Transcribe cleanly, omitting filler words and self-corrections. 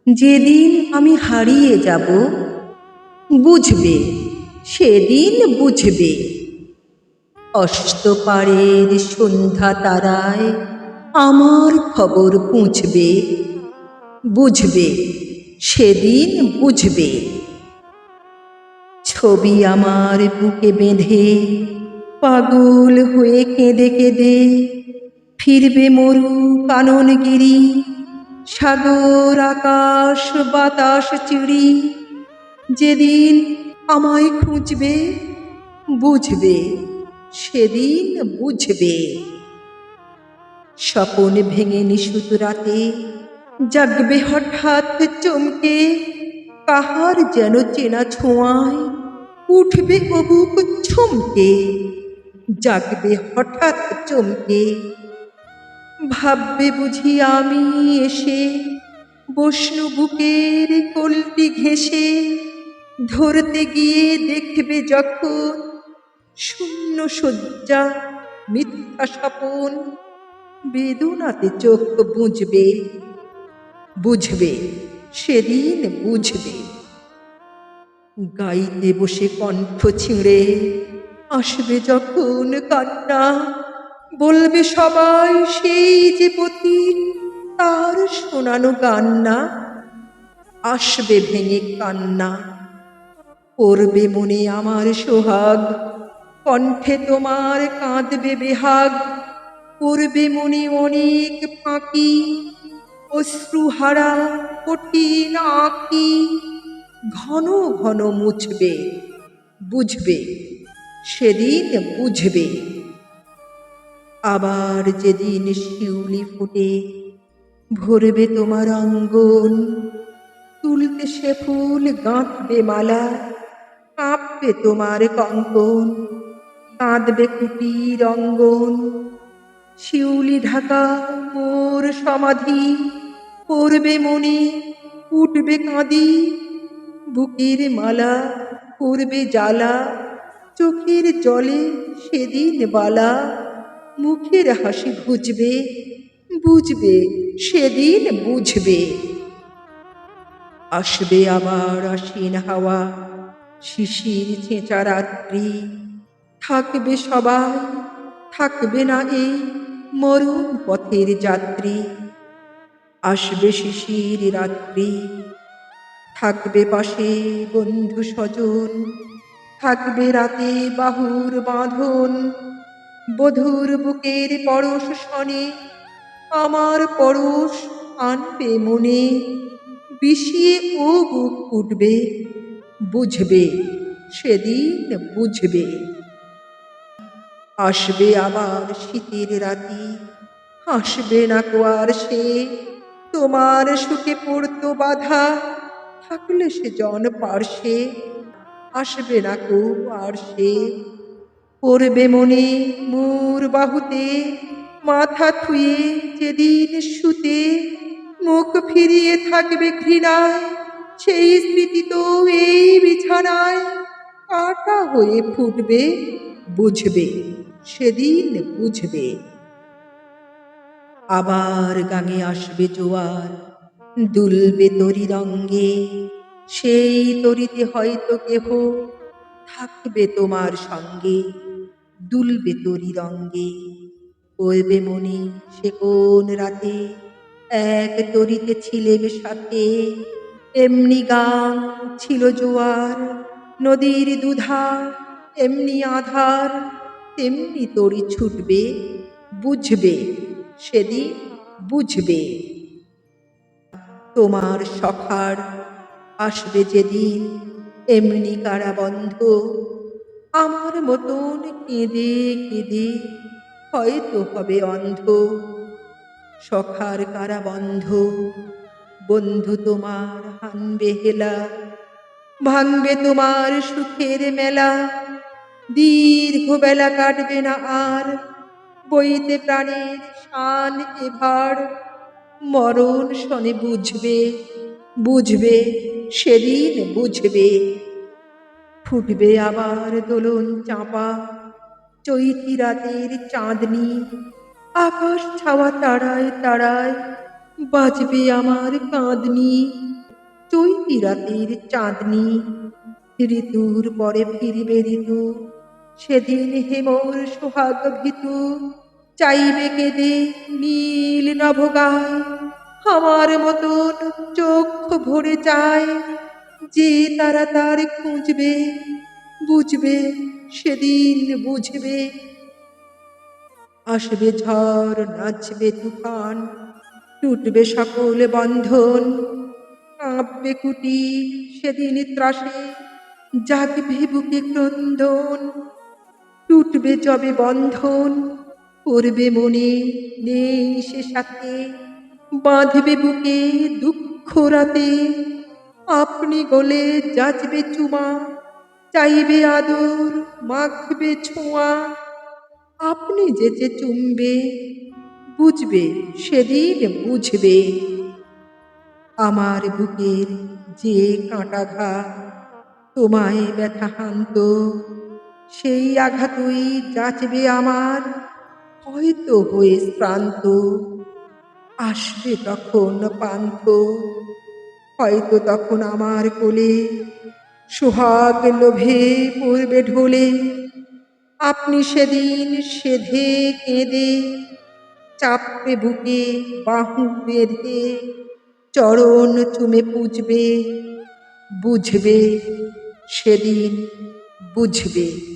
যেদিন আমি হারিয়ে যাব, বুঝবে, সেদিন বুঝবে। অস্তপাড়ের সন্ধ্যা তারায় আমার খবর পৌঁছবে, বুঝবে, সেদিন বুঝবে। ছবি আমার বুকে বেঁধে পাগল হয়ে কেঁদে কেঁদে ফিরবে মরু কাননগিরি, সাগর আকাশ বাতাস চিড়ি। যেদিন আমায় খুঁজবে, বুঝবে, সেদিন বুঝবে। স্বপন ভেঙে নিশুত রাতে জাগবে হঠাৎ চমকে, কাহার যেন চেনা ছোঁয়ায় উঠবে অবুক ছমকে। জাগবে হঠাৎ চমকে, ভাববে বুঝি আমি এসে বসনু বুকের কলটি ঘেঁষে। ধরতে গিয়ে দেখবে যখন শূন্য শয্যা মিথ্যা স্বপন, বেদনাতে চোখ বুঝবে, বুঝবে, সেদিন বুঝবে। গাইতে বসে কণ্ঠ ছিঁড়ে আসবে যখন কান্না, বলবে সবাই সেই যে পথিক, তার শোনানো গান না। আসবে ভেঙে কান্না, পড়বে মনে আমার সোহাগ, কণ্ঠে তোমার কাঁদবে বেহাগ। পড়বে মনে অনেক ফাঁকি, অশ্রুহারা কঠিন আঁকি। ঘন ঘন মুছবে, বুঝবে, সেদিন বুঝবে। আবার যেদিন শিউলি ফোটে ভরবে তোমার অঙ্গন, তুলতে সে ফুল গাঁথবে মালা, কাঁপবে তোমার কঙ্কন, কাঁদবে কুটির অঙ্গন। শিউলি ঢাকা মোর সমাধি, পড়বে মনে উঠবে কাঁদি। বুকের মালা পড়বে জ্বালা, চোখের জলে সেদিন বালা। মুখের হাসি ঘুচবে, বুঝবে, সেদিন বুঝবে। আসবে আবার আশ্বিন হাওয়া, শিশির ছেঁচা রাত্রি। থাকবে সবাই, থাকবে না এই মরণ পথের যাত্রী। আসবে শিশির রাত্রি, থাকবে পাশে বন্ধু স্বজন। থাকবে রাতে বাহুর বাঁধন, বধূর বুকের পরশ শনে আমার পরশ আনবে মনে। বিষিয়ে ও বুক উঠবে, বুঝবে, সেদিন বুঝবে। আসবে আবার শীতের রাতি, হাসবে না কো আর সে। তোমার সুখে পড়তো বাধা, থাকলে সে জন পার্শ্বে। আসবে না কো আর সে, পড়বে মনে মোর বাহুতে মাথা থুয়ে যেদিন শুতে। মুখ ফিরিয়ে থাকবে ঘৃণায়, সেই স্মৃতি তো এই বিছানায়। কাটা হয়ে ফুটবে, বুঝবে, সেদিন বুঝবে। আবার গাঙে আসবে জোয়ার, দুলবে তরি রঙ্গে। সেই তরিতে হয়তো কেহ থাকবে তোমার সঙ্গে, দুলবে তরি রঙ্গে। পড়বে মনে সে কোন রাতে এক তরিতে ছিলেম সাথে। এমনি গান ছিল জোয়ার, নদীর দুধার এমনি আধার। তেমনি তরি ছুটবে, বুঝবে, সেদিন বুঝবে। তোমার সখার আসবে যেদিন এমনি কারাবন্ধ, আমার মতন কেঁদে কেঁদে হয়তো হবে অন্ধ। সখার কারাবন্ধ, বন্ধু তোমার হানবে হেলা, ভাঙবে তোমার সুখের মেলা। দীর্ঘ বেলা কাটবে না আর, বইতে প্রাণের শান এভার। মরণ শনে বুঝবে, বুঝবে, সেদিন বুঝবে। ফুটবে আবার দোলন চাঁপা, চৈতি রাতের চাঁদনি। আকাশ ছাওয়া তারায় তারায় বাজবে আমার কাঁদনি। চৈতি রাতের চাঁদনি, ঋতুর পরে ফিরিবে ঋতু, সেদিন হেমর সোহাগ ভীতু, চাইবে কেঁদে নীল নভগায়, আমার মতন চোখ ভরে চায়, যে তারা তার খুঁজবে, বুঝবে, সেদিন বুঝবে। আসবে ঝড়, নাচবে তুফান, টুটবে সকল বন্ধন, কাঁপবে কুটি সেদিন ত্রাসে, জাগবে বুকে ক্রন্দন। টুটবে যবে বন্ধন, করবে মনে নেই সে সাথে, বাঁধবে বুকে দুঃখ রাতে, আপনি গলে যাচবে চুমা, চাইবে আদর, মাখবে ছোঁয়া। আপনি যেচে চুমবে, বুঝবে, সেদিন বুঝবে। আমার বুকের যে কাঁটাঘাত তোমায় ব্যথা হানত, সেই আঘাতই যাচবে আমার, হয়তো হয়ে শ্রান্ত। আসবে তখন পান্থ, হয়তো তখন আমার কোলে, সোহাগ লোভে পড়বে ঢোলে। আপনি সেদিন সেধে কেঁদে, চাপবে বুকে বাহু বেঁধে, চরণ চুমে পুজবে, বুঝবে, সেদিন বুঝবে।